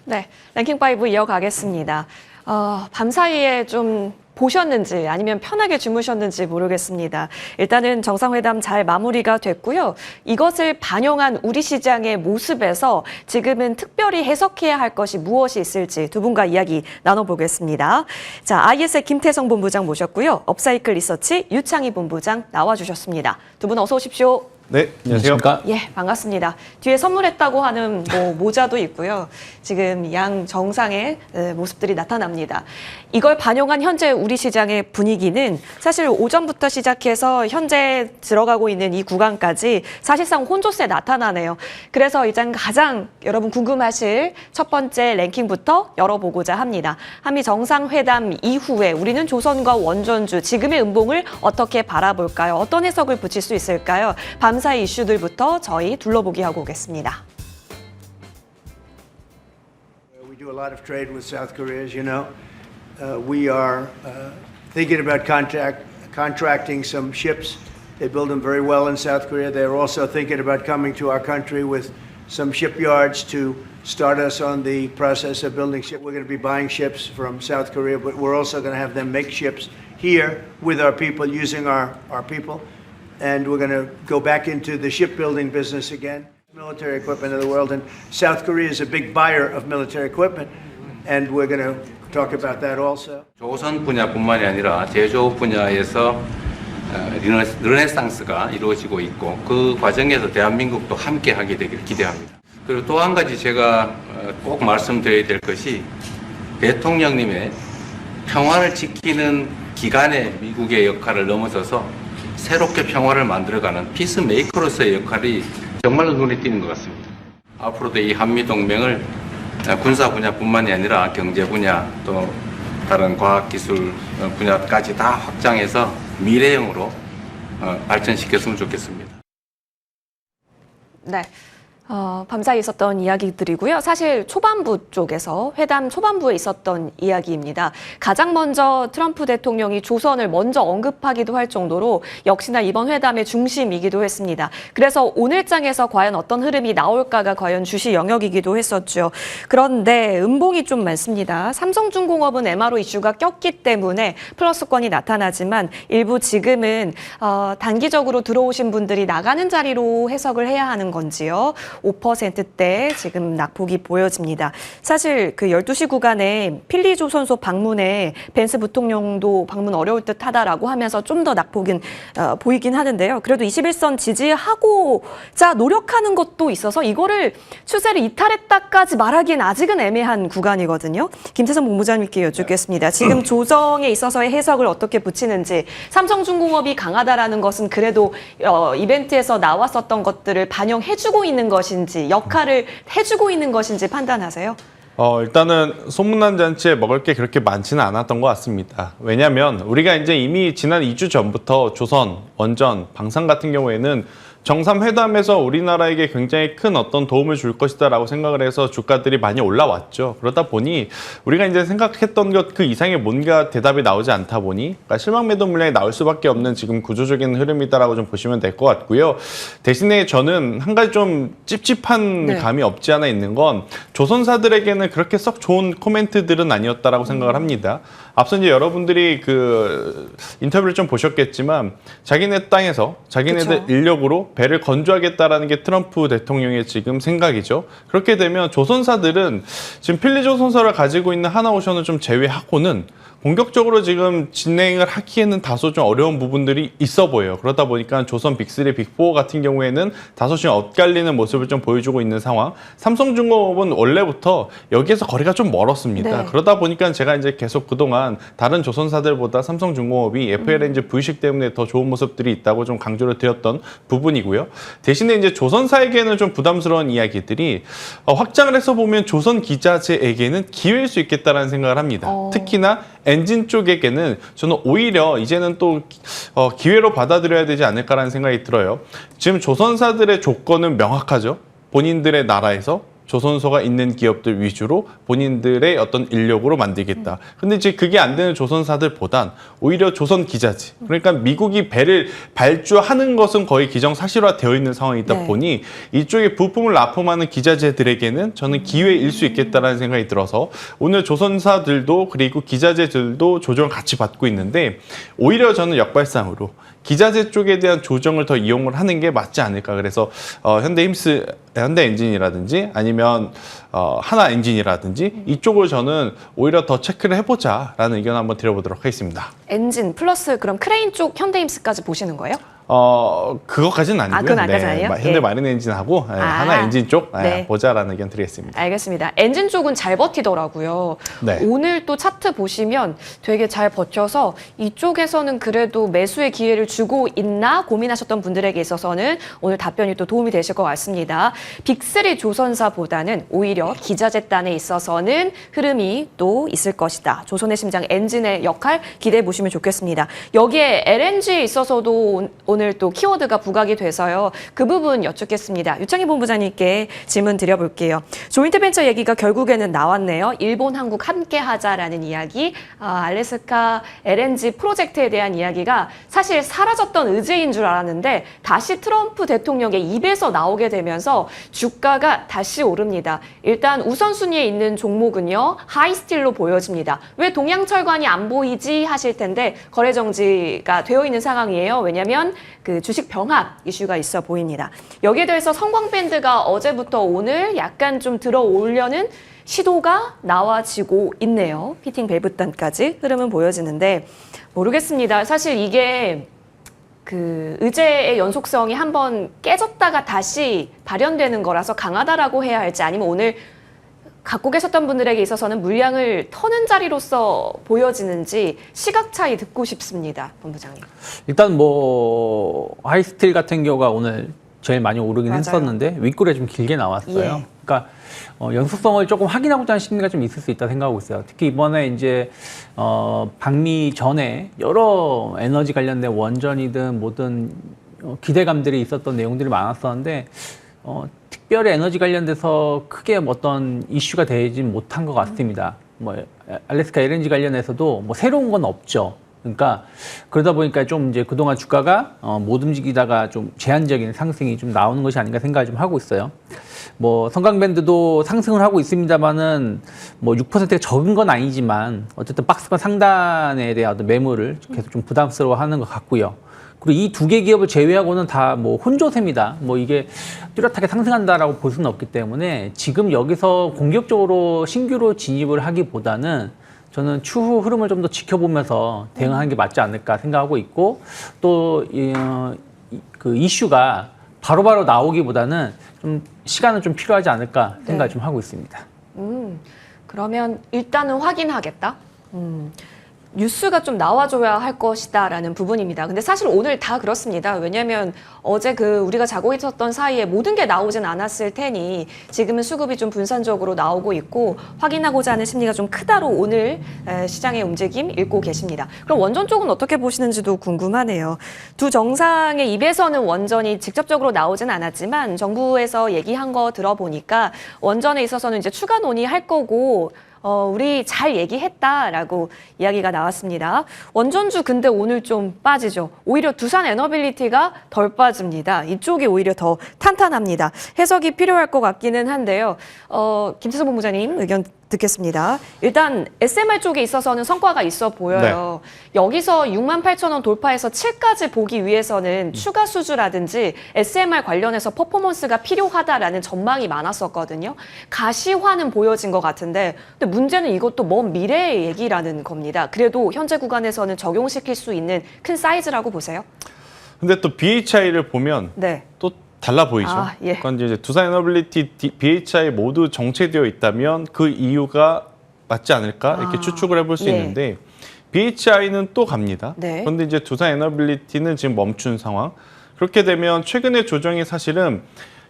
네, 랭킹5 이어가겠습니다. 밤사이에 좀 보셨는지 아니면 편하게 주무셨는지 모르겠습니다. 일단은 정상회담 잘 마무리가 됐고요. 이것을 반영한 우리 시장의 모습에서 지금은 특별히 해석해야 할 것이 무엇이 있을지 두 분과 이야기 나눠보겠습니다. 자, IS의 김태성 본부장 모셨고요. 업사이클 리서치 유창희 본부장 나와주셨습니다. 두 분 어서 오십시오. 네, 안녕하세요. 예, 반갑습니다. 뒤에 선물했다고 하는 모자도 있고요. 지금 양 정상의 모습들이 나타납니다. 이걸 반영한 현재 우리 시장의 분위기는 사실 오전부터 시작해서 현재 들어가고 있는 이 구간까지 사실상 혼조세 나타나네요. 그래서 일단 가장 여러분 궁금하실 첫 번째 랭킹부터 열어보고자 합니다. 한미 정상회담 이후에 우리는 조선과 원전주 지금의 음봉을 어떻게 바라볼까요? 어떤 해석을 붙일 수 있을까요? 밤사이 이슈들부터 저희 둘러보기 하고 오겠습니다. We do a lot of trade with South Korea, as you know. We are thinking about contracting some ships. They build them very well in South Korea. They're also thinking about coming to our country with some shipyards to start us on the process of building ships. We're going to be buying ships from South Korea, but we're also going to have them make ships here with our people, using our people. And we're going to go back into the shipbuilding business again, military equipment of the world. And South Korea is a big buyer of military equipment, and we're going to talk about that also. 조선 분야뿐만이 아니라 제조 분야에서 르네상스가 이루어지고 있고 그 과정에서 대한민국도 함께 하게 되길 기대합니다. 그리고 또 한 가지 제가 꼭 말씀드려야 될 것이 대통령님의 평화를 지키는 기간의 미국의 역할을 넘어서서 새롭게 평화를 만들어가는 피스메이커로서의 역할이 정말로 눈에 띄는 것 같습니다. 앞으로도 이 한미동맹을 군사 분야뿐만이 아니라 경제 분야 또 다른 과학기술 분야까지 다 확장해서 미래형으로 발전시켰으면 좋겠습니다. 네. 밤사이 있었던 이야기들이고요. 사실 초반부 쪽에서 회담 초반부에 있었던 이야기입니다. 가장 먼저 트럼프 대통령이 조선을 먼저 언급하기도 할 정도로 역시나 이번 회담의 중심이기도 했습니다. 그래서 오늘장에서 과연 어떤 흐름이 나올까가 과연 주시 영역이기도 했었죠. 그런데 음봉이 좀 많습니다. 삼성중공업은 MRO 이슈가 꼈기 때문에 플러스권이 나타나지만 일부 지금은 단기적으로 들어오신 분들이 나가는 자리로 해석을 해야 하는 건지요. 5%대 지금 낙폭이 보여집니다. 사실 그 12시 구간에 필리조선소 방문에 벤스 부통령도 방문 어려울 듯하다라고 하면서 좀 더 낙폭은 보이긴 하는데요. 그래도 21선 지지하고자 노력하는 것도 있어서 이거를 추세를 이탈했다까지 말하기엔 아직은 애매한 구간이거든요. 김태성 본부장님께 여쭙겠습니다. 지금 조정에 있어서의 해석을 어떻게 붙이는지, 삼성중공업이 강하다라는 것은 그래도 이벤트에서 나왔었던 것들을 반영해주고 있는 것인지, 역할을 해주고 있는 것인지 판단하세요? 일단은 소문난 잔치에 먹을 게 그렇게 많지는 않았던 것 같습니다. 왜냐하면 우리가 이제 이미 지난 2주 전부터 조선, 원전, 방산 같은 경우에는 정상회담에서 우리나라에게 굉장히 큰 어떤 도움을 줄 것이다라고 생각을 해서 주가들이 많이 올라왔죠. 그러다 보니 우리가 이제 생각했던 것 그 이상의 뭔가 대답이 나오지 않다 보니 그러니까 실망 매도 물량이 나올 수밖에 없는 지금 구조적인 흐름이다라고 좀 보시면 될 것 같고요. 대신에 저는 한 가지 좀 찝찝한 감이 없지 않아 있는 건 조선사들에게는 그렇게 썩 좋은 코멘트들은 아니었다라고 생각을 합니다. 앞서 이제 여러분들이 그 인터뷰를 좀 보셨겠지만 자기네 땅에서 자기네들 인력으로 배를 건조하겠다라는 게 트럼프 대통령의 지금 생각이죠. 그렇게 되면 조선사들은 지금 필리조선소를 가지고 있는 하나오션을 좀 제외하고는 본격적으로 지금 진행을 하기에는 다소 좀 어려운 부분들이 있어 보여요. 그러다 보니까 조선 빅3, 빅4 같은 경우에는 다소 좀 엇갈리는 모습을 좀 보여주고 있는 상황. 삼성중공업은 원래부터 여기에서 거리가 좀 멀었습니다. 네. 그러다 보니까 제가 이제 계속 그동안 다른 조선사들보다 삼성중공업이 FLNG 부의식 때문에 더 좋은 모습들이 있다고 좀 강조를 드렸던 부분이고요. 대신에 이제 조선사에게는 좀 부담스러운 이야기들이 확장을 해서 보면 조선 기자재에게는 기회일 수 있겠다라는 생각을 합니다. 특히나 엔진 쪽에게는 저는 오히려 이제는 또 기회로 받아들여야 되지 않을까라는 생각이 들어요. 지금 조선사들의 조건은 명확하죠. 본인들의 나라에서 조선소가 있는 기업들 위주로 본인들의 어떤 인력으로 만들겠다. 근데 이제 그게 안 되는 조선사들보단 오히려 조선 기자재. 그러니까 미국이 배를 발주하는 것은 거의 기정사실화되어 있는 상황이다 네. 보니 이쪽에 부품을 납품하는 기자재들에게는 저는 기회일 수 있겠다라는 생각이 들어서 오늘 조선사들도 그리고 기자재들도 조정을 같이 받고 있는데 오히려 저는 역발상으로 기자재 쪽에 대한 조정을 더 이용을 하는 게 맞지 않을까. 그래서 현대 엔진이라든지 아니면 하나 엔진이라든지 이쪽을 저는 오히려 더 체크를 해보자라는 의견 한번 드려보도록 하겠습니다. 엔진 플러스 그럼 크레인 쪽 현대임스까지 보시는 거예요? 그것까지는 아니고요. 그건 아까는 아니에요? 현대 예. 마린 엔진하고 하나 엔진 쪽 보자라는 의견 드리겠습니다. 알겠습니다. 엔진 쪽은 잘 버티더라고요. 네. 오늘 또 차트 보시면 되게 잘 버텨서 이쪽에서는 그래도 매수의 기회를 주고 있나 고민하셨던 분들에게 있어서는 오늘 답변이 또 도움이 되실 것 같습니다. 빅3 조선사보다는 오히려 기자재단에 있어서는 흐름이 또 있을 것이다. 조선의 심장 엔진의 역할 기대해 보시면 좋겠습니다. 여기에 LNG에 있어서도 오늘 또 키워드가 부각이 돼서요. 그 부분 여쭙겠습니다. 유창희 본부장님께 질문 드려볼게요. 조인트벤처 얘기가 결국에는 나왔네요. 일본, 한국 함께 하자라는 이야기, 알래스카 LNG 프로젝트에 대한 이야기가 사실 사라졌던 의제인 줄 알았는데 다시 트럼프 대통령의 입에서 나오게 되면서 주가가 다시 오릅니다. 일단 우선순위에 있는 종목은요. 하이스틸로 보여집니다. 왜 동양철관이 안 보이지 하실 텐데 거래 정지가 되어 있는 상황이에요. 왜냐하면 그 주식 병합 이슈가 있어 보입니다. 여기에 대해서 성광밴드가 어제부터 오늘 약간 좀 들어오려는 시도가 나와지고 있네요. 피팅 밸브단까지 흐름은 보여지는데 모르겠습니다. 사실 이게 그 의제의 연속성이 한번 깨졌다가 다시 발현되는 거라서 강하다라고 해야 할지 아니면 오늘 갖고 계셨던 분들에게 있어서는 물량을 터는 자리로서 보여지는지 시각 차이 듣고 싶습니다. 본부장님. 일단 뭐 하이스틸 같은 경우가 오늘 제일 많이 오르긴 맞아요. 했었는데 윗골에 좀 길게 나왔어요. 예. 그러니까 연속성을 조금 확인하고자 하는 심리가 좀 있을 수 있다 생각하고 있어요. 특히 이번에 이제 방미 전에 여러 에너지 관련된 원전이든 뭐든 기대감들이 있었던 내용들이 많았었는데 특별히 에너지 관련돼서 크게 어떤 이슈가 되지 못한 것 같습니다. 뭐 알래스카 LNG 관련해서도 뭐 새로운 건 없죠. 그러니까 그러다 보니까 좀 이제 그동안 주가가 못 움직이다가 좀 제한적인 상승이 좀 나오는 것이 아닌가 생각을 좀 하고 있어요. 뭐 성강밴드도 상승을 하고 있습니다만은 뭐 6%가 적은 건 아니지만 어쨌든 박스권 상단에 대한 어떤 매물을 계속 좀 부담스러워하는 것 같고요. 그리고 이 두 개 기업을 제외하고는 다 뭐 혼조세입니다. 뭐 이게 뚜렷하게 상승한다라고 볼 수는 없기 때문에 지금 여기서 공격적으로 신규로 진입을 하기보다는 저는 추후 흐름을 좀 더 지켜보면서 대응하는 게 맞지 않을까 생각하고 있고 또 그 이슈가 바로바로 나오기보다는 좀 시간은 좀 필요하지 않을까 생각을 좀 하고 있습니다. 그러면 일단은 확인하겠다. 뉴스가 좀 나와줘야 할 것이다라는 부분입니다. 근데 사실 오늘 다 그렇습니다. 왜냐하면 어제 그 우리가 자고 있었던 사이에 모든 게 나오진 않았을 테니 지금은 수급이 좀 분산적으로 나오고 있고 확인하고자 하는 심리가 좀 크다로 오늘 시장의 움직임 읽고 계십니다. 그럼 원전 쪽은 어떻게 보시는지도 궁금하네요. 두 정상의 입에서는 원전이 직접적으로 나오진 않았지만 정부에서 얘기한 거 들어보니까 원전에 있어서는 이제 추가 논의할 거고 우리 잘 얘기했다라고 이야기가 나왔습니다. 원전주 근데 오늘 좀 빠지죠. 오히려 두산 에너빌리티가 덜 빠집니다. 이쪽이 오히려 더 탄탄합니다. 해석이 필요할 것 같기는 한데요. 김태성 본부장님 의견 듣겠습니다. 일단 SMR 쪽에 있어서는 성과가 있어 보여요. 여기서 68,000원 돌파해서 7까지 보기 위해서는 추가 수주라든지 SMR 관련해서 퍼포먼스가 필요하다라는 전망이 많았었거든요. 가시화는 보여진 것 같은데 근데 문제는 이것도 먼 미래의 얘기라는 겁니다. 그래도 현재 구간에서는 적용시킬 수 있는 큰 사이즈라고 보세요? 근데 또 BHI를 보면 네. 또 달라 보이죠. 예. 그건 이제 두산 에너빌리티, BHI 모두 정체되어 있다면 그 이유가 맞지 않을까 이렇게 추측을 해볼 수 예. 있는데 BHI는 또 갑니다. 네. 그런데 이제 두산 에너빌리티는 지금 멈춘 상황. 그렇게 되면 최근의 조정이 사실은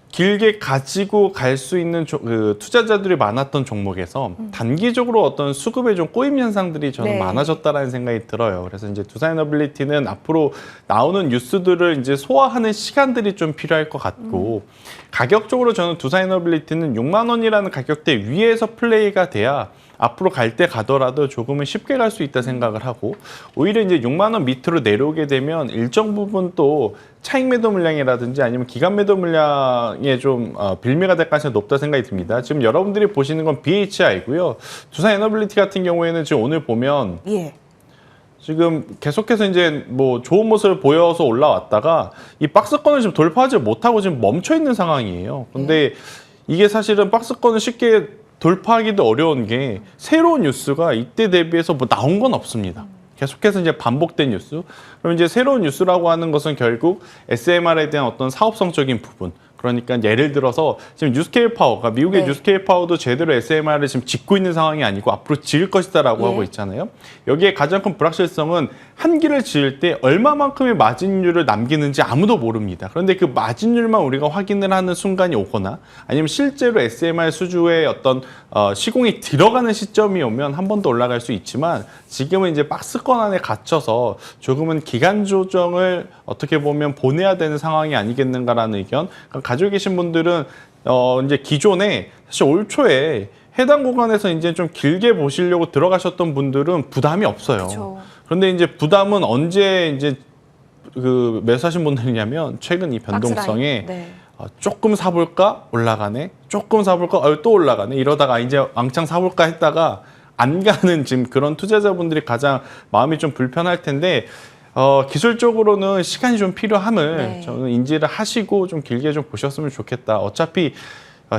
길게 가지고 갈 수 있는 투자자들이 많았던 종목에서 단기적으로 어떤 수급에 좀 꼬임 현상들이 저는 네. 많아졌다라는 생각이 들어요. 그래서 이제 두산에너빌리티는 앞으로 나오는 뉴스들을 이제 소화하는 시간들이 좀 필요할 것 같고 가격적으로 저는 두산에너빌리티는 6만 원이라는 가격대 위에서 플레이가 돼야 앞으로 갈 때 가더라도 조금은 쉽게 갈 수 있다 생각을 하고 오히려 이제 6만 원 밑으로 내려오게 되면 일정 부분 또 차익 매도 물량이라든지 아니면 기간 매도 물량에 좀 빌미가 될 가능성이 높다 생각이 듭니다. 지금 여러분들이 보시는 건 BHI고요. 두산에너빌리티 같은 경우에는 지금 오늘 보면 예. 지금 계속해서 이제 뭐 좋은 모습을 보여서 올라왔다가 이 박스권을 지금 돌파하지 못하고 지금 멈춰 있는 상황이에요. 근데 이게 사실은 박스권을 쉽게 돌파하기도 어려운 게 새로운 뉴스가 이때 대비해서 뭐 나온 건 없습니다. 계속해서 이제 반복된 뉴스. 그럼 이제 새로운 뉴스라고 하는 것은 결국 SMR에 대한 어떤 사업성적인 부분. 그러니까 예를 들어서 지금 뉴스케일 파워가 미국의 네. 뉴스케일 파워도 제대로 SMR을 지금 짓고 있는 상황이 아니고 앞으로 지을 것이다라고 예. 하고 있잖아요. 여기에 가장 큰 불확실성은 한 기를 지을 때 얼마만큼의 마진율을 남기는지 아무도 모릅니다. 그런데 그 마진율만 우리가 확인을 하는 순간이 오거나 아니면 실제로 SMR 수주의 어떤 시공이 들어가는 시점이 오면 한 번 더 올라갈 수 있지만 지금은 이제 박스권 안에 갇혀서 조금은 기간 조정을 어떻게 보면 보내야 되는 상황이 아니겠는가라는 의견. 그러니까 가지고 계신 분들은 이제 기존에 사실 올 초에 해당 구간에서 이제 좀 길게 보시려고 들어가셨던 분들은 부담이 없어요. 그쵸. 그런데 이제 부담은 언제 이제 그 매수하신 분들이냐면 최근 이 변동성에 네. 조금 사볼까 올라가네, 조금 사볼까 또 올라가네 이러다가 이제 왕창 사볼까 했다가 안 가는 지금 그런 투자자분들이 가장 마음이 좀 불편할 텐데. 기술적으로는 시간이 좀 필요함을 네. 저는 인지를 하시고 좀 길게 좀 보셨으면 좋겠다. 어차피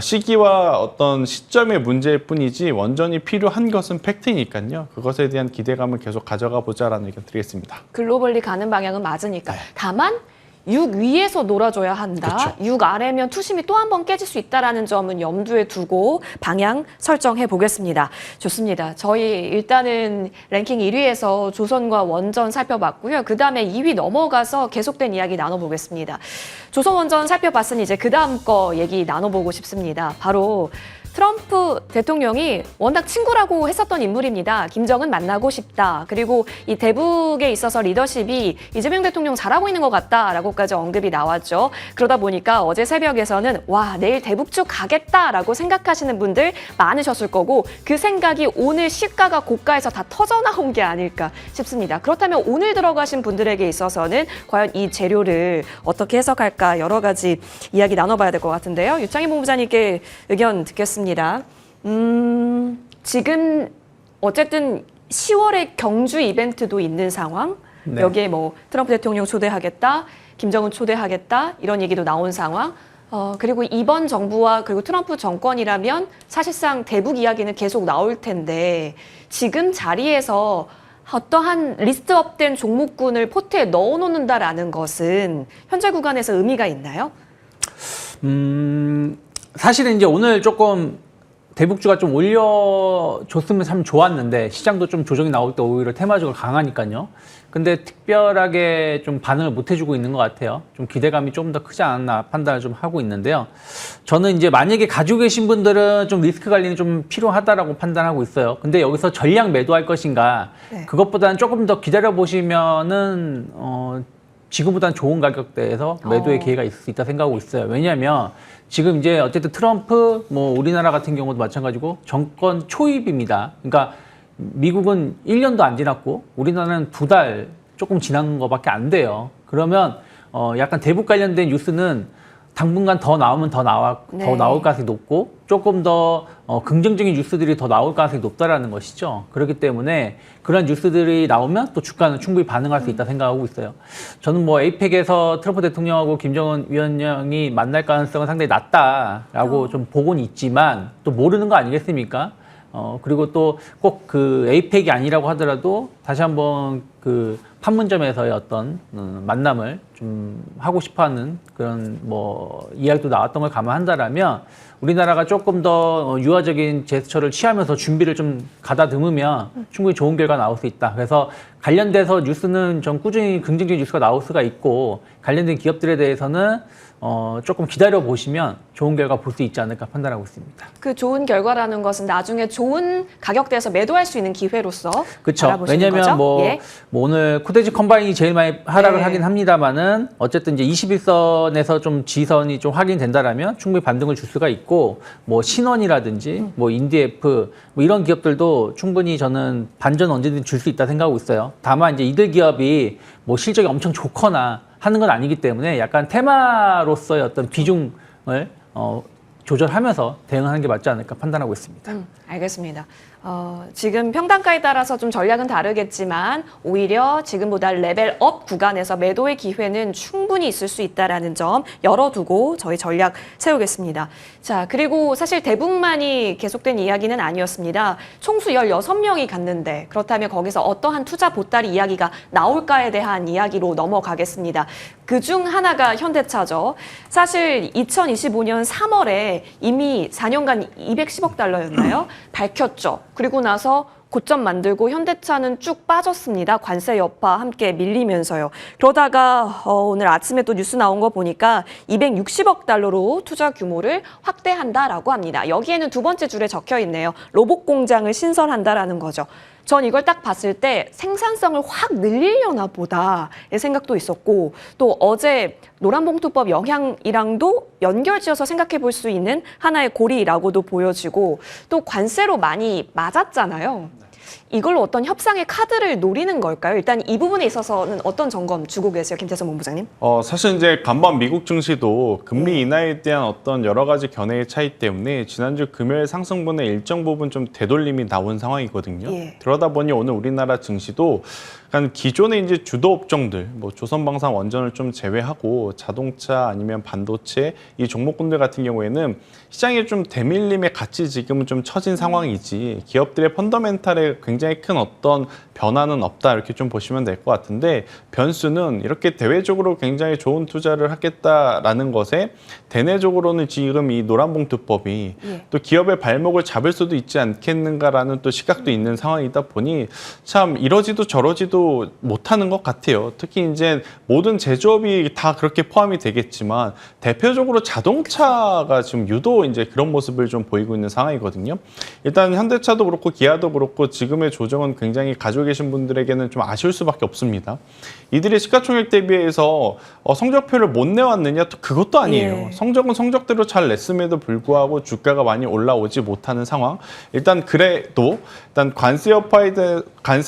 시기와 어떤 시점의 문제일 뿐이지 완전히 필요한 것은 팩트니까요. 그것에 대한 기대감을 계속 가져가 보자라는 의견 드리겠습니다. 글로벌리 가는 방향은 맞으니까. 네. 다만 6 위에서 놀아줘야 한다. 그쵸. 6 아래면 투심이 또 한 번 깨질 수 있다라는 점은 염두에 두고 방향 설정해 보겠습니다. 좋습니다. 저희 일단은 랭킹 1위에서 조선과 원전 살펴봤고요. 그 다음에 2위 넘어가서 계속된 이야기 나눠보겠습니다. 조선원전 살펴봤으니 이제 그 다음 거 얘기 나눠보고 싶습니다. 바로 트럼프 대통령이 워낙 친구라고 했었던 인물입니다. 김정은 만나고 싶다. 그리고 이 대북에 있어서 리더십이 이재명 대통령 잘하고 있는 것 같다라고까지 언급이 나왔죠. 그러다 보니까 어제 새벽에서는 와, 내일 대북 쪽 가겠다라고 생각하시는 분들 많으셨을 거고 그 생각이 오늘 시가가 고가에서 다 터져나온 게 아닐까 싶습니다. 그렇다면 오늘 들어가신 분들에게 있어서는 과연 이 재료를 어떻게 해석할까 여러 가지 이야기 나눠봐야 될 것 같은데요. 유창희 본부장님께 의견 듣겠습니다. 지금 어쨌든 10월에 경주 이벤트도 있는 상황. 네. 여기에 뭐 트럼프 대통령 초대하겠다, 김정은 초대하겠다 이런 얘기도 나온 상황. 그리고 이번 정부와 그리고 트럼프 정권이라면 사실상 대북 이야기는 계속 나올 텐데 지금 자리에서 어떠한 리스트업된 종목군을 포트에 넣어놓는다라는 것은 현재 구간에서 의미가 있나요? 사실은 이제 오늘 조금 대북주가 좀 올려줬으면 참 좋았는데 시장도 좀 조정이 나올 때 오히려 테마적으로 강하니까요. 근데 특별하게 좀 반응을 못 해주고 있는 것 같아요. 좀 기대감이 조금 더 크지 않았나 판단을 좀 하고 있는데요. 저는 이제 만약에 가지고 계신 분들은 좀 리스크 관리는 좀 필요하다라고 판단하고 있어요. 근데 여기서 전량 매도할 것인가? 네. 그것보다는 조금 더 기다려 보시면은 지금보다는 좋은 가격대에서 매도의 기회가 있을 수 있다 생각하고 있어요. 왜냐하면 지금 이제 어쨌든 트럼프, 뭐 우리나라 같은 경우도 마찬가지고 정권 초입입니다. 그러니까 미국은 1년도 안 지났고 우리나라는 2달 조금 지난 것밖에 안 돼요. 그러면 약간 대북 관련된 뉴스는 당분간 더 나오면 더 네. 나올 가능성이 높고 조금 더 긍정적인 뉴스들이 더 나올 가능성이 높다라는 것이죠. 그렇기 때문에 그런 뉴스들이 나오면 또 주가는 충분히 반응할 수 있다 생각하고 있어요. 저는 뭐 에이펙에서 트럼프 대통령하고 김정은 위원장이 만날 가능성은 상당히 낮다라고 좀 보고는 있지만 또 모르는 거 아니겠습니까? 그리고 또 꼭 그 에이펙이 아니라고 하더라도 다시 한번 그 그 판문점에서의 어떤 만남을 좀 하고 싶어하는 그런 뭐 이야기도 나왔던 걸 감안한다라면 우리나라가 조금 더 유화적인 제스처를 취하면서 준비를 좀 가다듬으면 충분히 좋은 결과 나올 수 있다. 그래서 관련돼서 뉴스는 좀 꾸준히 긍정적인 뉴스가 나올 수가 있고 관련된 기업들에 대해서는 조금 기다려 보시면 좋은 결과 볼 수 있지 않을까 판단하고 있습니다. 그 좋은 결과라는 것은 나중에 좋은 가격대에서 매도할 수 있는 기회로서 그렇죠. 바라보시는 왜냐하면 거죠? 뭐, 예. 뭐 오늘 코테지 컴바인이 제일 많이 하락을 네. 하긴 합니다만은 어쨌든 이제 21선에서 좀 지선이 좀 확인된다라면 충분히 반등을 줄 수가 있고 뭐 신원이라든지 뭐 인디에프 뭐 이런 기업들도 충분히 저는 반전 언제든 줄 수 있다 생각하고 있어요. 다만 이제 이들 기업이 뭐 실적이 엄청 좋거나 하는 건 아니기 때문에 약간 테마로서의 어떤 비중을 조절하면서 대응하는 게 맞지 않을까 판단하고 있습니다. 알겠습니다. 지금 평단가에 따라서 좀 전략은 다르겠지만 오히려 지금보다 레벨업 구간에서 매도의 기회는 충분히 있을 수 있다는 점 열어두고 저희 전략 세우겠습니다. 자, 그리고 사실 대북만이 계속된 이야기는 아니었습니다. 총수 16명이 갔는데 그렇다면 거기서 어떠한 투자 보따리 이야기가 나올까에 대한 이야기로 넘어가겠습니다. 그중 하나가 현대차죠. 사실 2025년 3월에 이미 4년간 210억 달러였나요? 밝혔죠. 그리고 나서 고점 만들고 현대차는 쭉 빠졌습니다. 관세 여파 함께 밀리면서요. 그러다가 오늘 아침에 또 뉴스 나온 거 보니까 260억 달러로 투자 규모를 확대한다라고 합니다. 여기에는 두 번째 줄에 적혀 있네요. 로봇 공장을 신설한다라는 거죠. 전 이걸 딱 봤을 때 생산성을 확 늘리려나 보다의 생각도 있었고 또 어제 노란봉투법 영향이랑도 연결지어서 생각해 볼 수 있는 하나의 고리라고도 보여지고 또 관세로 많이 맞았잖아요. 이걸로 어떤 협상의 카드를 노리는 걸까요? 일단 이 부분에 있어서는 어떤 점검 주고 계세요, 김태성 본부장님? 사실 이제 간밤 미국 증시도 금리 인하에 대한 어떤 여러 가지 견해의 차이 때문에 지난주 금요일 상승분의 일정 부분 좀 되돌림이 나온 상황이거든요. 예. 그러다 보니 오늘 우리나라 증시도 약간 기존의 이제 주도 업종들, 뭐 조선방산 원전을 좀 제외하고 자동차 아니면 반도체 이 종목군들 같은 경우에는 시장에 좀 대밀림에 같이 지금은 좀 처진 상황이지 기업들의 펀더멘탈에 굉장히 큰 어떤 변화는 없다 이렇게 좀 보시면 될 것 같은데 변수는 이렇게 대외적으로 굉장히 좋은 투자를 하겠다라는 것에 대내적으로는 지금 이 노란봉투법이 또 기업의 발목을 잡을 수도 있지 않겠는가라는 또 시각도 있는 상황이다 보니 참 이러지도 저러지도 못하는 것 같아요. 특히 이제 모든 제조업이 다 그렇게 포함이 되겠지만 대표적으로 자동차가 지금 유독 이제 그런 모습을 좀 보이고 있는 상황이거든요. 일단 현대차도 그렇고 기아도 그렇고 지금의 조정은 굉장히 가지고 계신 분들에게는 좀 아쉬울 수밖에 없습니다. 이들이 시가총액 대비해서 성적표를 못 내왔느냐? 또 그것도 아니에요. 예. 성적은 성적대로 잘 냈음에도 불구하고 주가가 많이 올라오지 못하는 상황. 일단 그래도 일단 관세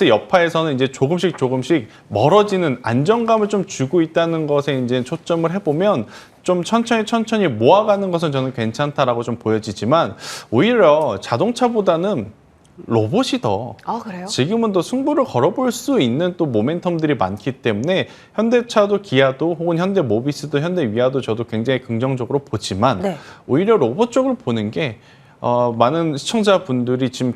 여파에서는 이제 조금씩 멀어지는 안정감을 좀 주고 있다는 것에 이제 초점을 해보면 좀 천천히 모아가는 것은 저는 괜찮다라고 좀 보여지지만 오히려 자동차보다는 로봇이 더 그래요? 지금은 더 승부를 걸어볼 수 있는 또 모멘텀들이 많기 때문에 현대차도 기아도 혹은 현대모비스도 현대위아도 저도 굉장히 긍정적으로 보지만 네. 오히려 로봇 쪽을 보는 게 많은 시청자분들이 지금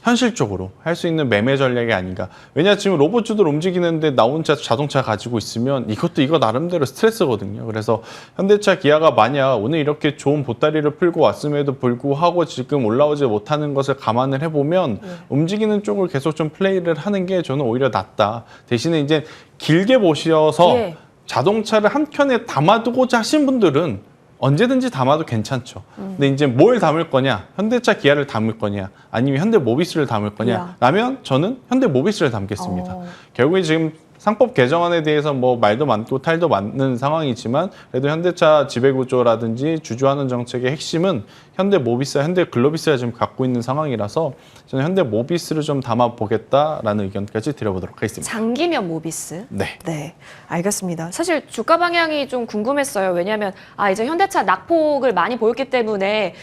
현실적으로 할 수 있는 매매 전략이 아닌가. 왜냐 지금 로봇주들 움직이는데 나 혼자 자동차 가지고 있으면 이거 나름대로 스트레스거든요. 그래서 현대차 기아가 만약 오늘 이렇게 좋은 보따리를 풀고 왔음에도 불구하고 지금 올라오지 못하는 것을 감안을 해보면 움직이는 쪽을 계속 좀 플레이를 하는 게 저는 오히려 낫다. 대신에 이제 길게 보셔서 예. 자동차를 한 켠에 담아두고자 하신 분들은 언제든지 담아도 괜찮죠. 근데 이제 뭘 담을 거냐? 현대차 기아를 담을 거냐? 아니면 현대모비스를 담을 거냐? 라면 저는 현대모비스를 담겠습니다. 결국에 지금 상법 개정안에 대해서 뭐 말도 많고 탈도 많은 상황이지만 그래도 현대차 지배구조라든지 주주하는 정책의 핵심은 현대모비스와 현대글로비스가 지금 갖고 있는 상황이라서 저는 현대모비스를 좀 담아보겠다라는 의견까지 드려보도록 하겠습니다. 장기면 모비스? 네. 네, 알겠습니다. 사실 주가 방향이 좀 궁금했어요. 왜냐하면 이제 현대차 낙폭을 많이 보였기 때문에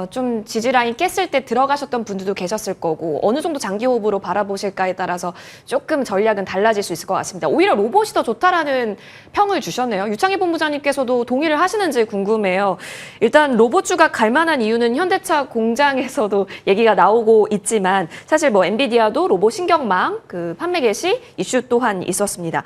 좀 지지라인 깼을 때 들어가셨던 분들도 계셨을 거고 어느 정도 장기 호흡으로 바라보실까에 따라서 조금 전략은 달라질 수 있을 것 같습니다. 오히려 로봇이 더 좋다라는 평을 주셨네요. 유창희 본부장님께서도 동의를 하시는지 궁금해요. 일단 로봇주가 갈 만한 이유는 현대차 공장에서도 얘기가 나오고 있지만 사실 뭐 엔비디아도 로봇 신경망 그 판매 개시 이슈 또한 있었습니다.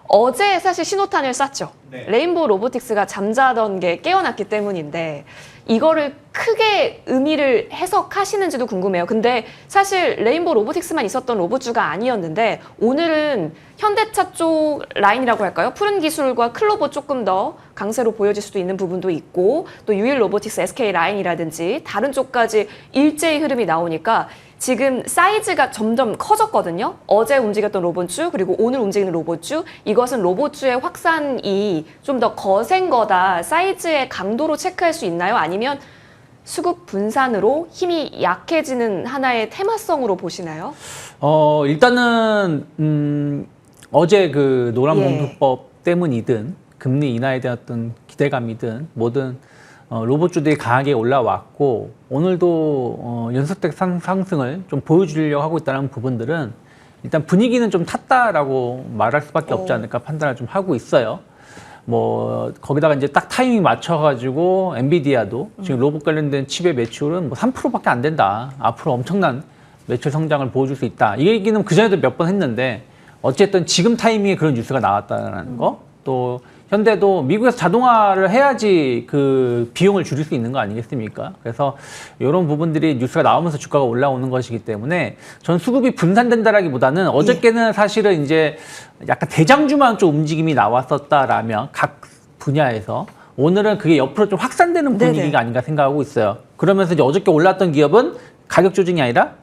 어제 사실 신호탄을 쐈죠. 레인보우 로보틱스가 잠자던 게 깨어났기 때문인데 이거를 크게 의미를 해석하시는지도 궁금해요. 근데 사실 레인보우 로보틱스만 있었던 로봇주가 아니었는데 오늘은 현대차 쪽 라인이라고 할까요? 푸른 기술과 클로버 조금 더 강세로 보여질 수도 있는 부분도 있고 또 유일 로보틱스 SK 라인이라든지 다른 쪽까지 일제히 흐름이 나오니까 지금 사이즈가 점점 커졌거든요. 어제 움직였던 로봇주 그리고 오늘 움직이는 로봇주 이것은 로봇주의 확산이 좀 더 거센 거다. 사이즈의 강도로 체크할 수 있나요? 아니면 수급 분산으로 힘이 약해지는 하나의 테마성으로 보시나요? 일단은 어제 그 노란 예. 공표법 때문이든 금리 인하에 대한 어떤 기대감이든 뭐든 로봇주들이 강하게 올라왔고 오늘도 연속된 상승을 좀 보여주려고 하고 있다는 부분들은 일단 분위기는 좀 탔다라고 말할 수밖에 없지 않을까 판단을 좀 하고 있어요. 뭐 거기다가 이제 딱 타이밍 맞춰가지고 엔비디아도 지금 로봇 관련된 칩의 매출은 뭐 3%밖에 안 된다. 앞으로 엄청난 매출 성장을 보여줄 수 있다. 이 얘기는 그 전에도 몇 번 했는데 어쨌든 지금 타이밍에 그런 뉴스가 나왔다는 거. 또 현대도 미국에서 자동화를 해야지 그 비용을 줄일 수 있는 거 아니겠습니까? 그래서 이런 부분들이 뉴스가 나오면서 주가가 올라오는 것이기 때문에 전 수급이 분산된다라기보다는 어저께는 사실은 이제 약간 대장주만 좀 움직임이 나왔었다라면 각 분야에서 오늘은 그게 옆으로 좀 확산되는 분위기가 네네. 아닌가 생각하고 있어요. 그러면서 이제 어저께 올랐던 기업은 가격 조정이 아니라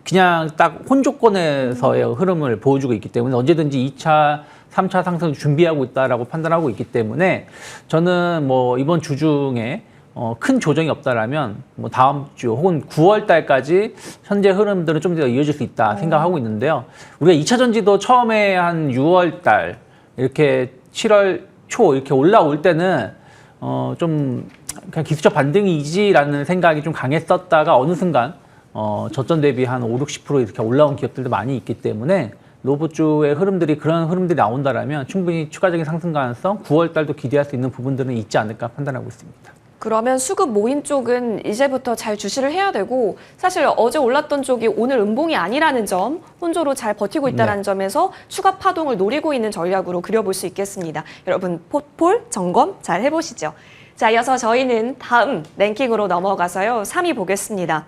그냥 딱 혼조권에서의 흐름을 보여주고 있기 때문에 언제든지 2차 3차 상승을 준비하고 있다라고 판단하고 있기 때문에 저는 뭐 이번 주 중에 큰 조정이 없다라면 뭐 다음 주 혹은 9월 달까지 현재 흐름들은 좀 더 이어질 수 있다 생각하고 있는데요. 우리가 2차 전지도 처음에 한 6월 달 이렇게 7월 초 이렇게 올라올 때는 좀 그냥 기술적 반등이지라는 생각이 좀 강했었다가 어느 순간 저점 대비 한 5, 60% 이렇게 올라온 기업들도 많이 있기 때문에 로봇주의 흐름들이 그런 흐름들이 나온다라면 충분히 추가적인 상승 가능성 9월 달도 기대할 수 있는 부분들은 있지 않을까 판단하고 있습니다. 그러면 수급 모인 쪽은 이제부터 잘 주시를 해야 되고 사실 어제 올랐던 쪽이 오늘 음봉이 아니라는 점 혼조로 잘 버티고 있다는 점에서 추가 파동을 노리고 있는 전략으로 그려볼 수 있겠습니다. 여러분 포트폴 점검 잘 해보시죠. 자, 이어서 저희는 다음 랭킹으로 넘어가서요. 3위 보겠습니다.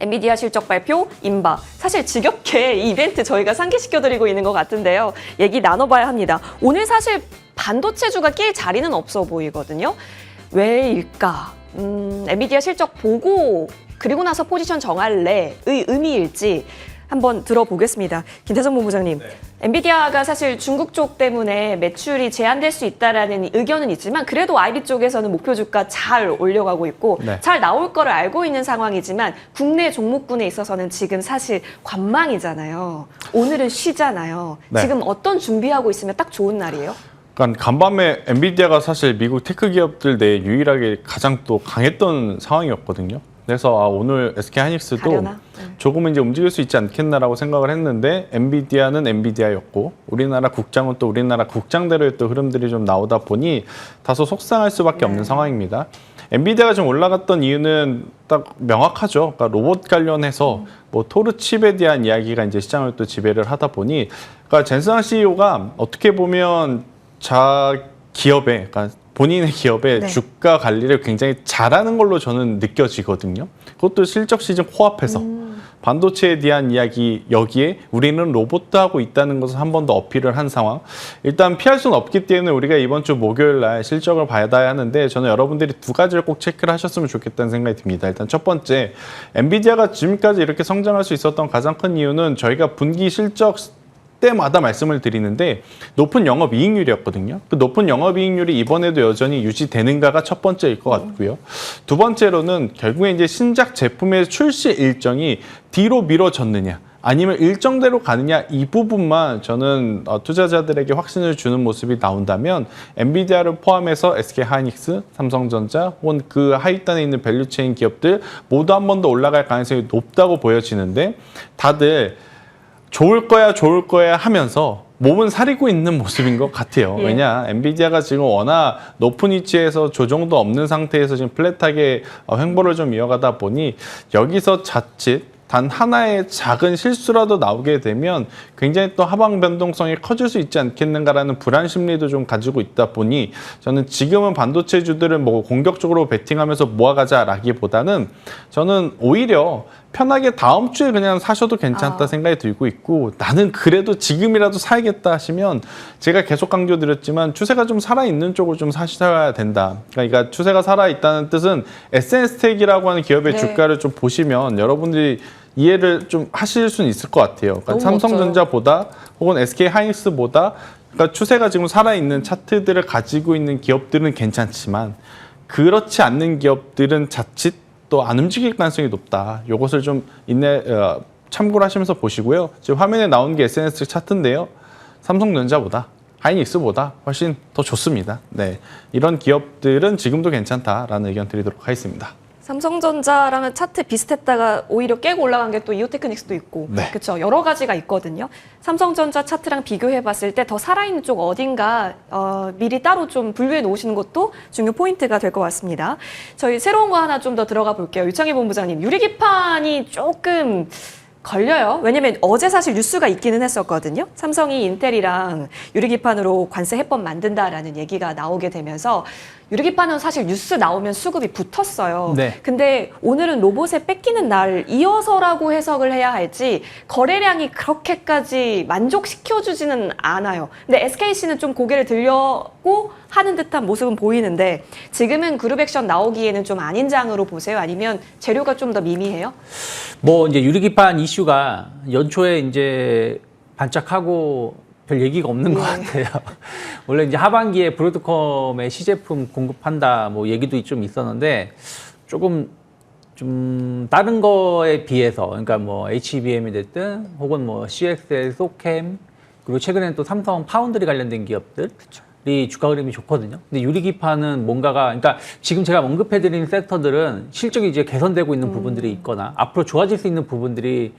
엔비디아 실적 발표, 인바. 사실 지겹게 이 이벤트 저희가 상기시켜드리고 있는 것 같은데요. 얘기 나눠봐야 합니다. 오늘 사실 반도체주가 낄 자리는 없어 보이거든요. 왜일까? 엔비디아 실적 보고 그리고 나서 포지션 정할래의 의미일지 한번 들어보겠습니다. 김태성 본부장님, 엔비디아가 사실 중국 쪽 때문에 매출이 제한될 수 있다라는 의견은 있지만 그래도 IB 쪽에서는 목표 주가 잘 올려가고 있고 잘 나올 거를 알고 있는 상황이지만 국내 종목군에 있어서는 지금 사실 관망이잖아요. 오늘은 쉬잖아요. 지금 어떤 준비하고 있으면 딱 좋은 날이에요? 그러니까 간밤에 엔비디아가 사실 미국 테크 기업들 내에 유일하게 가장 또 강했던 상황이었거든요. 그래서 오늘 SK 하이닉스도 가려나? 조금은 이제 움직일 수 있지 않겠나라고 생각을 했는데 엔비디아는 엔비디아였고 우리나라 국장은 또 우리나라 국장대로의 또 흐름들이 좀 나오다 보니 다소 속상할 수밖에 없는 상황입니다. 엔비디아가 좀 올라갔던 이유는 딱 명확하죠. 그러니까 로봇 관련해서 뭐 토르 칩에 대한 이야기가 이제 시장을 또 지배를 하다 보니 그러니까 젠슨항 CEO가 어떻게 보면 기업의 그러니까 본인의 기업의 주가 관리를 굉장히 잘하는 걸로 저는 느껴지거든요. 그것도 실적 시즌 코앞에서 반도체에 대한 이야기 여기에 우리는 로봇도 하고 있다는 것을 한 번 더 어필을 한 상황. 일단 피할 수는 없기 때문에 우리가 이번 주 목요일 날 실적을 받아야 하는데 저는 여러분들이 두 가지를 꼭 체크를 하셨으면 좋겠다는 생각이 듭니다. 일단 첫 번째, 엔비디아가 지금까지 이렇게 성장할 수 있었던 가장 큰 이유는 저희가 분기 실적 때마다 말씀을 드리는데 높은 영업이익률이었거든요. 그 높은 영업이익률이 이번에도 여전히 유지되는가가 첫 번째일 것 같고요. 두 번째로는 결국에 이제 신작 제품의 출시 일정이 뒤로 미뤄졌느냐 아니면 일정대로 가느냐 이 부분만 저는 투자자들에게 확신을 주는 모습이 나온다면 엔비디아를 포함해서 SK 하이닉스, 삼성전자 혹은 그 하위단에 있는 밸류체인 기업들 모두 한 번 더 올라갈 가능성이 높다고 보여지는데 다들 좋을 거야 하면서 몸은 사리고 있는 모습인 것 같아요. 예. 왜냐, 엔비디아가 지금 워낙 높은 위치에서 조정도 없는 상태에서 지금 플랫하게 횡보를 좀 이어가다 보니 여기서 자칫 단 하나의 작은 실수라도 나오게 되면 굉장히 또 하방 변동성이 커질 수 있지 않겠는가라는 불안 심리도 좀 가지고 있다 보니 저는 지금은 반도체주들을 뭐 공격적으로 베팅하면서 모아가자라기보다는 저는 오히려 편하게 다음 주에 그냥 사셔도 괜찮다 생각이 들고 있고, 나는 그래도 지금이라도 사야겠다 하시면 제가 계속 강조드렸지만 추세가 좀 살아있는 쪽을 좀 사셔야 된다. 그러니까 추세가 살아있다는 뜻은 SNS텍이라고 하는 기업의 네. 주가를 좀 보시면 여러분들이 이해를 좀 하실 수는 있을 것 같아요. 그러니까 너무 삼성전자보다 혹은 SK하이닉스보다 그러니까 추세가 지금 살아있는 차트들을 가지고 있는 기업들은 괜찮지만 그렇지 않는 기업들은 자칫 또 안 움직일 가능성이 높다. 이것을 좀 참고를 하시면서 보시고요. 지금 화면에 나온 게 SNS 차트인데요. 삼성전자보다 하이닉스보다 훨씬 더 좋습니다. 네, 이런 기업들은 지금도 괜찮다라는 의견 드리도록 하겠습니다. 삼성전자랑은 차트 비슷했다가 오히려 깨고 올라간 게 또 이오테크닉스도 있고, 네. 그렇죠. 여러 가지가 있거든요. 삼성전자 차트랑 비교해봤을 때 더 살아있는 쪽 어딘가 미리 따로 좀 분류해 놓으시는 것도 중요 포인트가 될 것 같습니다. 저희 새로운 거 하나 좀 더 들어가 볼게요. 유창희 본부장님, 유리기판이 조금 걸려요. 왜냐면 어제 사실 뉴스가 있기는 했었거든요. 삼성이 인텔이랑 유리기판으로 관세 해법 만든다라는 얘기가 나오게 되면서 유리기판은 사실 뉴스 나오면 수급이 붙었어요. 네. 근데 오늘은 로봇에 뺏기는 날 이어서라고 해석을 해야 할지 거래량이 그렇게까지 만족시켜주지는 않아요. 근데 SKC는 좀 고개를 들려고 하는 듯한 모습은 보이는데 지금은 그룹 액션 나오기에는 좀 아닌 장으로 보세요? 아니면 재료가 좀 더 미미해요? 뭐 이제 유리기판 이슈가 연초에 이제 반짝하고 별 얘기가 없는 것 같아요. 원래 이제 하반기에 브로드컴의 시제품 공급한다 뭐 얘기도 좀 있었는데 조금 좀 다른 거에 비해서, 그러니까 뭐 HBM이 됐든 혹은 뭐 CXL, 소캠, 그리고 최근에는 또 삼성 파운드리 관련된 기업들이 주가 흐름이 좋거든요. 근데 유리기판은 뭔가가, 그러니까 지금 제가 언급해드린 섹터들은 실적이 이제 개선되고 있는 부분들이 있거나 앞으로 좋아질 수 있는 부분들이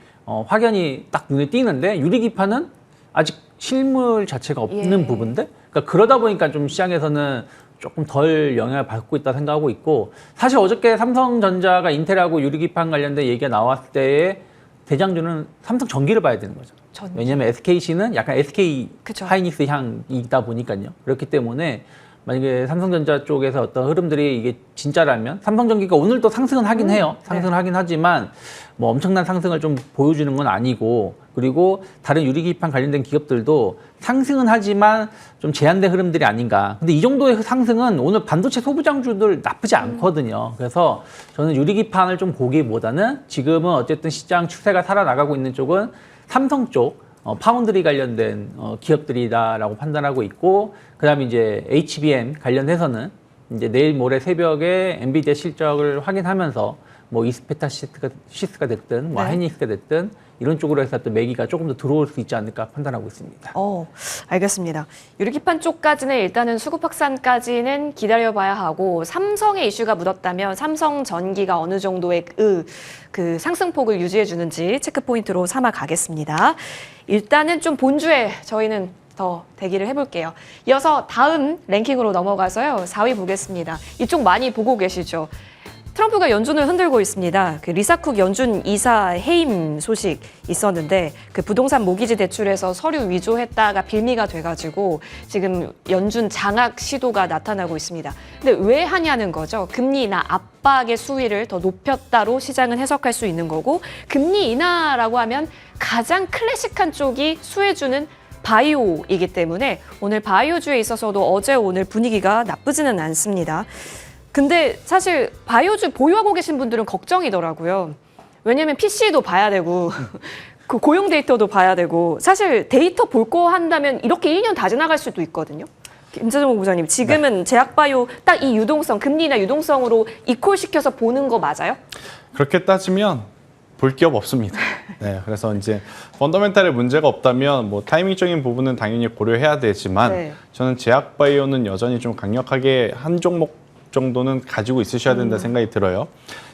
확연히 딱 눈에 띄는데 유리기판은 아직 실물 자체가 없는 예. 부분들? 그러니까 그러다 보니까 좀 시장에서는 조금 덜 영향을 받고 있다 생각하고 있고, 사실 어저께 삼성전자가 인텔하고 유리기판 관련된 얘기가 나왔을 때의 대장주는 삼성전기를 봐야 되는 거죠. 전기. 왜냐하면 SKC는 약간 SK 그쵸. 하이닉스 향이다 보니까요. 그렇기 때문에 만약에 삼성전자 쪽에서 어떤 흐름들이 이게 진짜라면, 삼성전기가 오늘 또 상승은 하긴 해요. 상승을 하긴 하지만 뭐 엄청난 상승을 좀 보여주는 건 아니고, 그리고 다른 유리기판 관련된 기업들도 상승은 하지만 좀 제한된 흐름들이 아닌가. 근데 이 정도의 상승은 오늘 반도체 소부장주들 나쁘지 않거든요. 그래서 저는 유리기판을 좀 보기보다는 지금은 어쨌든 시장 추세가 살아나가고 있는 쪽은 삼성 쪽 파운드리 관련된 기업들이다라고 판단하고 있고, 그다음에 이제 HBM 관련해서는 이제 내일 모레 새벽에 엔비디아 실적을 확인하면서 뭐 이스페타시스가 됐든 뭐 네. 하이닉스가 됐든 이런 쪽으로 해서 또 매기가 조금 더 들어올 수 있지 않을까 판단하고 있습니다. 알겠습니다. 유리기판 쪽까지는 일단은 수급 확산까지는 기다려봐야 하고, 삼성의 이슈가 묻었다면 삼성전기가 어느 정도의 그 상승폭을 유지해 주는지 체크 포인트로 삼아 가겠습니다. 일단은 좀 본주에 저희는 더 대기를 해볼게요. 이어서 다음 랭킹으로 넘어가서요. 4위 보겠습니다. 이쪽 많이 보고 계시죠? 트럼프가 연준을 흔들고 있습니다. 그 리사쿡 연준 이사 해임 소식 있었는데 그 부동산 모기지 대출에서 서류 위조했다가 빌미가 돼가지고 지금 연준 장악 시도가 나타나고 있습니다. 근데 왜 하냐는 거죠. 금리 인하 압박의 수위를 더 높였다로 시장은 해석할 수 있는 거고, 금리 인하라고 하면 가장 클래식한 쪽이 수혜주는 바이오이기 때문에 오늘 바이오주에 있어서도 어제 오늘 분위기가 나쁘지는 않습니다. 근데 사실 바이오주 보유하고 계신 분들은 걱정이더라고요. 왜냐면 PC도 봐야 되고 그 고용 데이터도 봐야 되고, 사실 데이터 볼 거 한다면 이렇게 1년 다 지나갈 수도 있거든요. 김재정 부장님, 지금은 제약바이오 딱 이 유동성, 금리나 유동성으로 이퀄시켜서 보는 거 맞아요? 그렇게 따지면 볼 기업 없습니다. 네, 그래서 이제 펀더멘탈에 문제가 없다면 뭐 타이밍적인 부분은 당연히 고려해야 되지만 네. 저는 제약바이오는 여전히 좀 강력하게 한 종목 정도는 가지고 있으셔야 된다 생각이 들어요.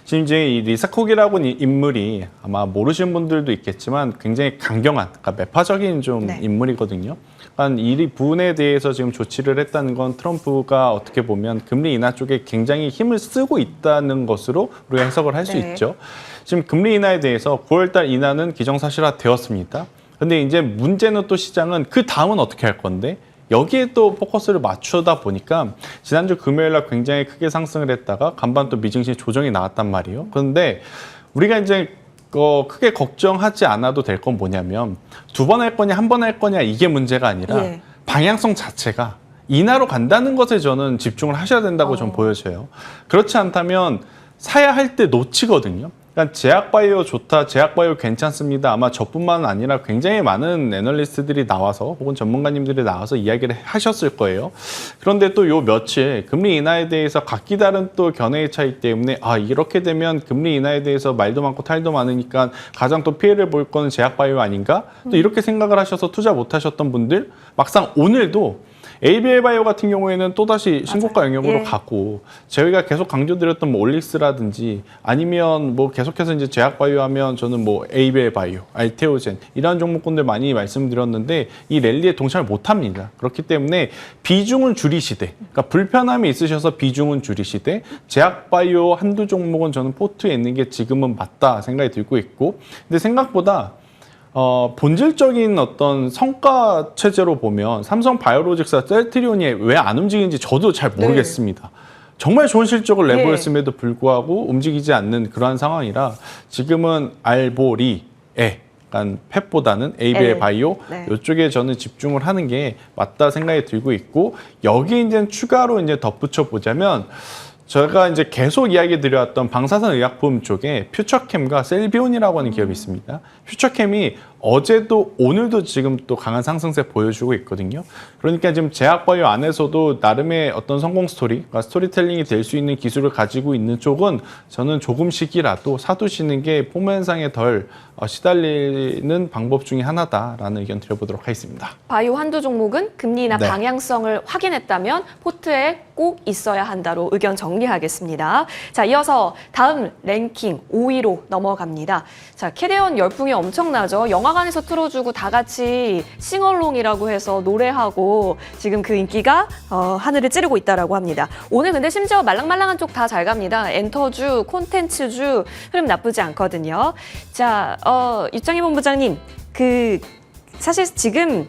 지금 이제 이 리사콕이라고 인물이 아마 모르시는 분들도 있겠지만 굉장히 강경한, 그러니까 매파적인 좀 네. 인물이거든요. 그러니까 이 부분에 대해서 지금 조치를 했다는 건 트럼프가 어떻게 보면 금리 인하 쪽에 굉장히 힘을 쓰고 있다는 것으로 우리가 해석을 할 수 네. 있죠. 지금 금리 인하에 대해서 9월달 인하는 기정사실화 되었습니다. 근데 이제 문제는 또 시장은 그 다음은 어떻게 할 건데 여기에 또 포커스를 맞추다 보니까 지난주 금요일 날 굉장히 크게 상승을 했다가 간밤 또 미증시 조정이 나왔단 말이에요. 그런데 우리가 이제 크게 걱정하지 않아도 될 건 뭐냐면 두 번 할 거냐 한 번 할 거냐 이게 문제가 아니라 예. 방향성 자체가 인하로 간다는 것에 저는 집중을 하셔야 된다고 좀 보여져요. 그렇지 않다면 사야 할 때 놓치거든요. 그러니까 제약바이오 좋다, 제약바이오 괜찮습니다. 아마 저뿐만 아니라 굉장히 많은 애널리스트들이 나와서 혹은 전문가님들이 나와서 이야기를 하셨을 거예요. 그런데 또 요 며칠 금리 인하에 대해서 각기 다른 또 견해의 차이 때문에 이렇게 되면 금리 인하에 대해서 말도 많고 탈도 많으니까 가장 또 피해를 볼 거는 제약바이오 아닌가? 또 이렇게 생각을 하셔서 투자 못 하셨던 분들 막상 오늘도 ABL 바이오 같은 경우에는 또다시 신고가 영역으로 예. 갔고 저희가 계속 강조드렸던 뭐 올릭스라든지 아니면 뭐 계속해서 이제 제약 바이오 하면 저는 뭐 ABL 바이오, 알테오젠 이런 종목군들 많이 말씀드렸는데 이 랠리에 동참을 못 합니다. 그렇기 때문에 비중은 줄이시되 그러니까 불편함이 있으셔서 비중은 줄이시되 제약 바이오 한두 종목은 저는 포트에 있는 게 지금은 맞다 생각이 들고 있고 근데 생각보다 본질적인 어떤 성과 체제로 보면 삼성 바이오로직스와 셀트리온이 왜 안 움직이는지 저도 잘 모르겠습니다. 정말 좋은 실적을 내보였음에도 불구하고 움직이지 않는 그러한 상황이라 지금은 알보리에 약간 펫보다는 ABL 바이오 네. 이쪽에 저는 집중을 하는 게 맞다 생각이 들고 있고 여기 이제 추가로 이제 덧붙여 보자면 제가 이제 계속 이야기 드려왔던 방사선 의약품 쪽에 퓨처캠과 셀비온이라고 하는 기업이 있습니다. 퓨처캠이 어제도 오늘도 지금 또 강한 상승세 보여주고 있거든요. 그러니까 지금 제약바이오 안에서도 나름의 어떤 성공 스토리, 그러니까 스토리텔링이 될 수 있는 기술을 가지고 있는 쪽은 저는 조금씩이라도 사두시는 게 포면상에 덜 시달리는 방법 중에 하나다라는 의견 드려보도록 하겠습니다. 바이오 한두 종목은 금리 인하 네. 방향성을 확인했다면 포트에 꼭 있어야 한다로 의견 정리하겠습니다. 자, 이어서 다음 랭킹 5위로 넘어갑니다. 자, 캐대언 열풍이 엄청나죠. 영화관에서 틀어주고 다 같이 싱얼롱이라고 해서 노래하고 지금 그 인기가 하늘을 찌르고 있다라고 합니다. 오늘 근데 심지어 말랑말랑한 쪽 다 잘 갑니다. 엔터주, 콘텐츠주 흐름 나쁘지 않거든요. 자, 유창희 본부장님, 사실 지금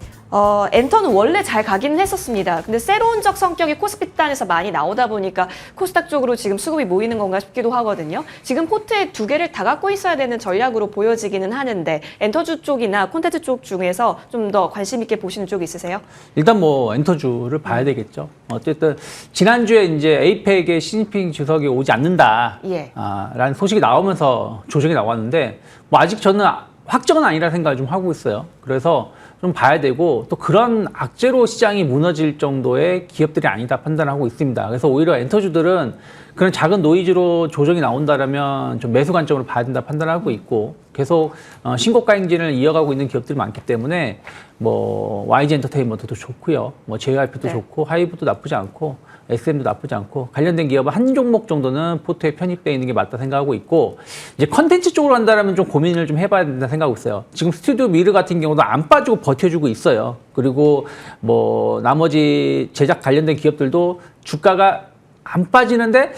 엔터는 원래 잘 가기는 했었습니다. 근데 세론적 성격이 코스피단에서 많이 나오다 보니까 코스닥 쪽으로 지금 수급이 모이는 건가 싶기도 하거든요. 지금 포트에 두 개를 다 갖고 있어야 되는 전략으로 보여지기는 하는데 엔터주 쪽이나 콘텐츠 쪽 중에서 좀 더 관심 있게 보시는 쪽이 있으세요? 일단 뭐 엔터주를 봐야 되겠죠. 어쨌든 지난주에 이제 에이펙의 시진핑 주석이 오지 않는다. 예. 라는 소식이 나오면서 조정이 나왔는데 뭐 아직 저는 확정은 아니라 생각을 좀 하고 있어요. 그래서 좀 봐야 되고 또 그런 악재로 시장이 무너질 정도의 기업들이 아니다 판단하고 있습니다. 그래서 오히려 엔터주들은 그런 작은 노이즈로 조정이 나온다라면 좀 매수 관점으로 봐야 된다 판단하고 있고 계속 신고가 행진을 이어가고 있는 기업들이 많기 때문에 뭐 YG 엔터테인먼트도 좋고요. 뭐 JYP도 네. 좋고 하이브도 나쁘지 않고 SM도 나쁘지 않고 관련된 기업은 한 종목 정도는 포트에 편입되어 있는 게 맞다 생각하고 있고 이제 컨텐츠 쪽으로 한다면 좀 고민을 좀 해봐야 된다 생각하고 있어요. 지금 스튜디오 미르 같은 경우도 안 빠지고 버텨주고 있어요. 그리고 뭐 나머지 제작 관련된 기업들도 주가가 안 빠지는데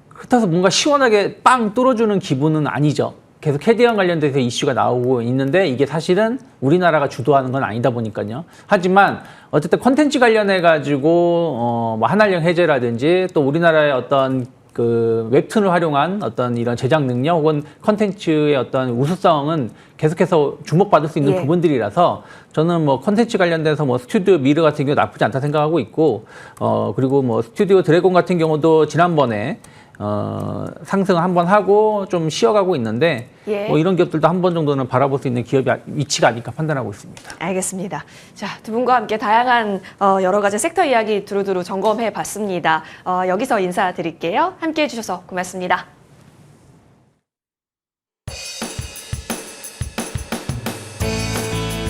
그렇다고 뭔가 시원하게 빵 뚫어주는 기분은 아니죠. 계속 캐디언 관련돼서 이슈가 나오고 있는데 이게 사실은 우리나라가 주도하는 건 아니다 보니까요. 하지만 어쨌든 컨텐츠 관련해 가지고 뭐 한알령 해제라든지 또 우리나라의 어떤 그 웹툰을 활용한 어떤 이런 제작 능력 혹은 컨텐츠의 어떤 우수성은 계속해서 주목받을 수 있는 예. 부분들이라서 저는 뭐 컨텐츠 관련돼서 뭐 스튜디오 미르 같은 경우 나쁘지 않다 생각하고 있고 그리고 뭐 스튜디오 드래곤 같은 경우도 지난번에 상승을 한번 하고 좀 쉬어가고 있는데 예. 뭐 이런 기업들도 한 번 정도는 바라볼 수 있는 기업이 위치가 아닐까 판단하고 있습니다. 알겠습니다. 자, 두 분과 함께 다양한 여러 가지 섹터 이야기 두루두루 점검해 봤습니다. 여기서 인사드릴게요. 함께해 주셔서 고맙습니다.